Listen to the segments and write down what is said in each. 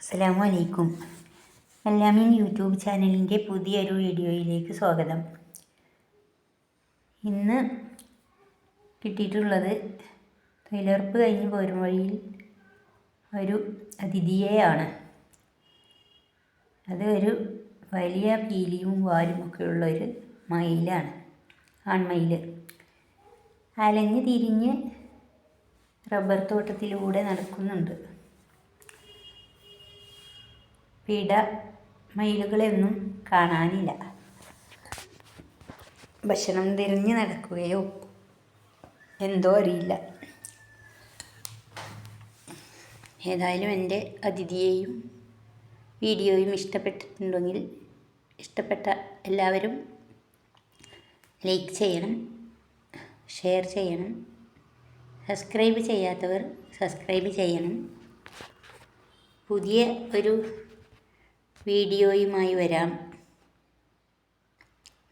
അസ്സലാമു അലൈക്കും. അല്ലാമീൻ യൂട്യൂബ് ചാനലിൻ്റെ പുതിയൊരു വീഡിയോയിലേക്ക് സ്വാഗതം. ഇന്ന് കിട്ടിയിട്ടുള്ളത് തൊഴിലുറപ്പ് കഴിഞ്ഞ് പോരും വഴിയിൽ ഒരു അതിഥിയെയാണ്. അത് ഒരു വലിയ പീലിയും വാലുമൊക്കെ ഉള്ളൊരു മയിലാണ്, ആൺമയിൽ. അലഞ്ഞ് തിരിഞ്ഞ് റബ്ബർ തോട്ടത്തിലൂടെ നടക്കുന്നുണ്ട്. പിട മയിലുകളെയൊന്നും കാണാനില്ല. ഭക്ഷണം തിരഞ്ഞ് നടക്കുകയോ എന്തോ അറിയില്ല. ഏതായാലും എൻ്റെ അതിഥിയെയും വീഡിയോയും ഇഷ്ടപ്പെട്ട എല്ലാവരും ലൈക്ക് ചെയ്യണം, ഷെയർ ചെയ്യണം, സബ്സ്ക്രൈബ് ചെയ്യാത്തവർ സബ്സ്ക്രൈബ് ചെയ്യണം. പുതിയ ഒരു വീഡിയോയുമായി വരാം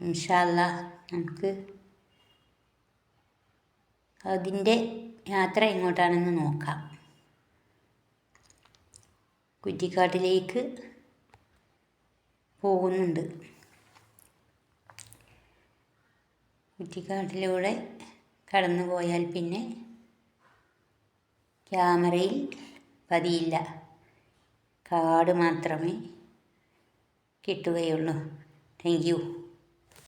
ഇൻഷാ അല്ലാഹ്. നമുക്ക് അതിൻ്റെ യാത്ര എങ്ങോട്ടാണെന്ന് നോക്കാം. കുറ്റിക്കാട്ടിലേക്ക് പോകുന്നുണ്ട്. കുറ്റിക്കാട്ടിലൂടെ കടന്നു പോയാൽ പിന്നെ ക്യാമറയിൽ പതിയില്ല, കാട് മാത്രമേ കിട്ടുകയുള്ളൂ. Thank you.